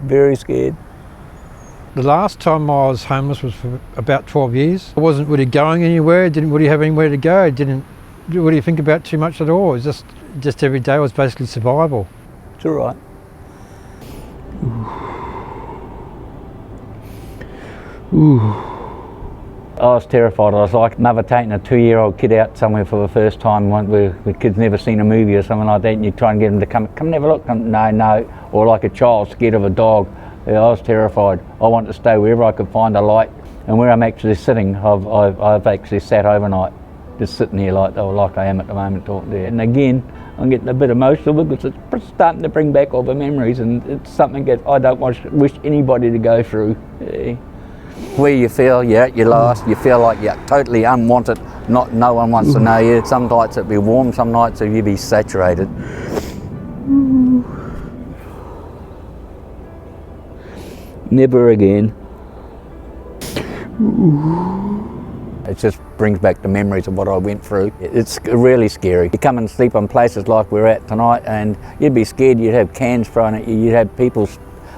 very scared. The last time I was homeless was for about 12 years. I wasn't really going anywhere, didn't really have anywhere to go, didn't really think about too much at all. It was just every day was basically survival. It's all right. Ooh. I was terrified. I was like mother taking a 2-year-old kid out somewhere for the first time where the kid's never seen a movie or something like that, and you try and get them to come and have a look. No. Or like a child scared of a dog. Yeah, I was terrified. I wanted to stay wherever I could find a light. And where I'm actually sitting, I've actually sat overnight, just sitting here like I am at the moment talking to you. And again, I'm getting a bit emotional because it's starting to bring back all the memories, and it's something that I don't wish anybody to go through. Yeah. Where you feel you're at your last, you feel like you're totally unwanted, no one wants to know you. Some nights it'll be warm, some nights it'll be saturated. Never again. It just brings back the memories of what I went through. It's really scary. You come and sleep on places like we're at tonight and you'd be scared. You'd have cans thrown at you, you'd have people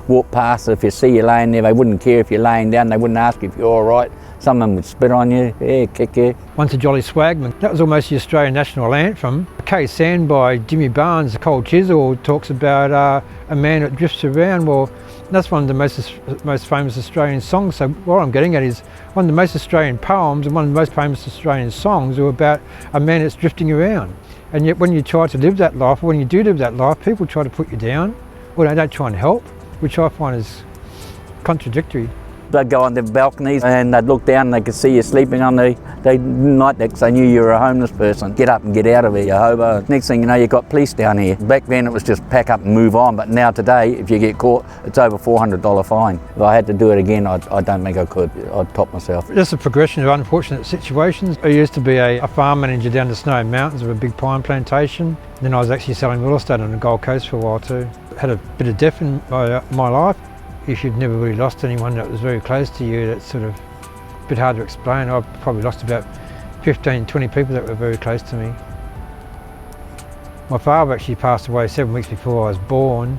walk past. If you see you laying there, they wouldn't care if you're laying down, they wouldn't ask if you're all right. Some of them would spit on you, kick you. Once a Jolly Swagman, that was almost the Australian national anthem. K Sand by Jimmy Barnes, the Cold Chisel, talks about a man that drifts around. Well, that's one of the most famous Australian songs. So what I'm getting at is one of the most Australian poems and one of the most famous Australian songs are about a man that's drifting around. And yet when you try to live that life, or when you do live that life, people try to put you down, or they don't try and help, which I find is contradictory. They'd go on their balconies and they'd look down and they could see you sleeping on the night deck, so they knew you were a homeless person. Get up and get out of here, you hobo. Next thing you know, you've got police down here. Back then it was just pack up and move on, but now today, if you get caught, it's over $400 fine. If I had to do it again, I don't think I could. I'd top myself. Just a progression of unfortunate situations. I used to be a farm manager down the Snowy Mountains of a big pine plantation. Then I was actually selling real estate on the Gold Coast for a while too. Had a bit of death in my life. If you've never really lost anyone that was very close to you, that's sort of a bit hard to explain. I've probably lost about 15, 20 people that were very close to me. My father actually passed away 7 weeks before I was born.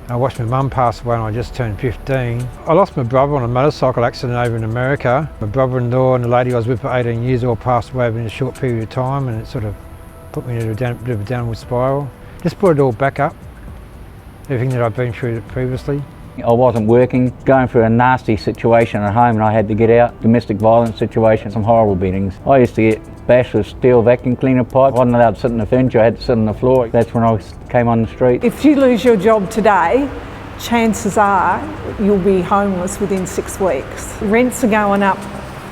I watched my mum pass away when I just turned 15. I lost my brother on a motorcycle accident over in America. My brother-in-law and the lady I was with for 18 years all passed away within a short period of time, and it sort of put me in a bit of a downward spiral. Just brought it all back up, everything that I've been through previously. I wasn't working, going through a nasty situation at home and I had to get out. Domestic violence situation, some horrible beatings. I used to get bashed with steel vacuum cleaner pipe. I wasn't allowed to sit in the furniture, I had to sit on the floor. That's when I came on the street. If you lose your job today, chances are you'll be homeless within 6 weeks. Rents are going up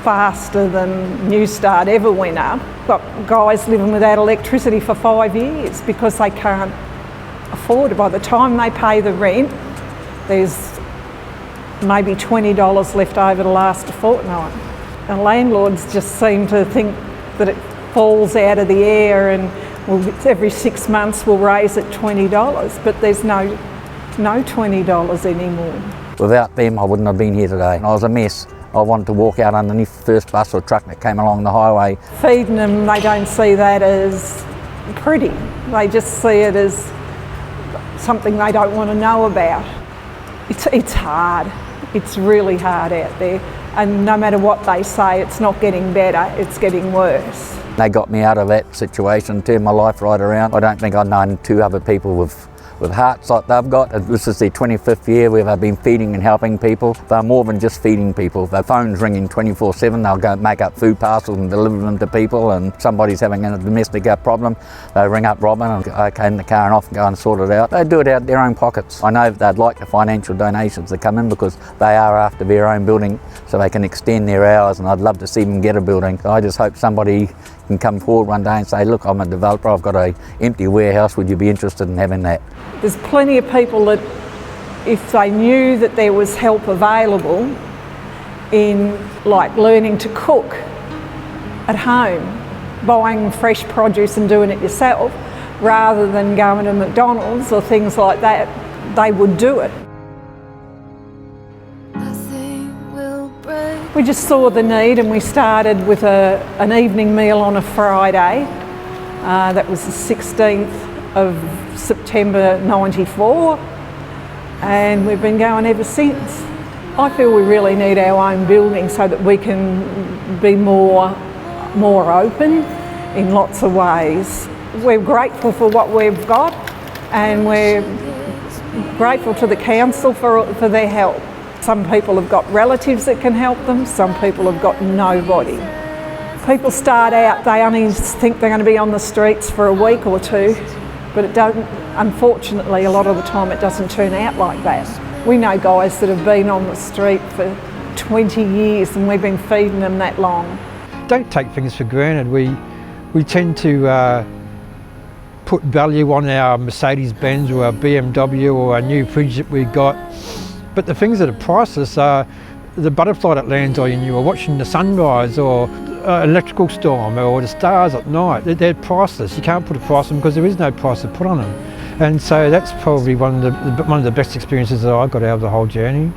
faster than Newstart ever went up. Got guys living without electricity for 5 years because they can't afford it. By the time they pay the rent, there's maybe $20 left over to last a fortnight. And landlords just seem to think that it falls out of the air and every 6 months we'll raise it $20, but there's no $20 anymore. Without them, I wouldn't have been here today. I was a mess. I wanted to walk out underneath the first bus or truck that came along the highway. Feeding them, they don't see that as pretty. They just see it as something they don't want to know about. It's hard. It's really hard out there. And no matter what they say, it's not getting better, it's getting worse. They got me out of that situation, turned my life right around. I don't think I've known 2 other people with hearts like they've got. This is their 25th year where they've been feeding and helping people. They're more than just feeding people. Their phone's ringing 24/7. They'll go make up food parcels and deliver them to people, and somebody's having a domestic problem. They ring up Robin and I get in the car and off and go and sort it out. They do it out of their own pockets. I know they'd like the financial donations to come in because they are after their own building so they can extend their hours, and I'd love to see them get a building. I just hope somebody can come forward one day and say, look, I'm a developer, I've got an empty warehouse, would you be interested in having that? There's plenty of people that, if they knew that there was help available in like learning to cook at home, buying fresh produce and doing it yourself, rather than going to McDonald's or things like that, they would do it. We just saw the need and we started with an evening meal on a Friday. That was the 16th of September '94. and we've been going ever since. I feel we really need our own building so that we can be more open in lots of ways. We're grateful for what we've got, and we're grateful to the council for their help. Some people have got relatives that can help them, some people have got nobody. People start out, they only think they're going to be on the streets for a week or two, but it doesn't, unfortunately, a lot of the time it doesn't turn out like that. We know guys that have been on the street for 20 years and we've been feeding them that long. Don't take things for granted. We tend to put value on our Mercedes-Benz or our BMW or our new fridge that we got, but the things that are priceless are the butterfly that lands on you, or watching the sunrise, or electrical storm, or the stars at night. They're priceless. You can't put a price on them because there is no price to put on them. And so that's probably one of the best experiences that I got out of the whole journey.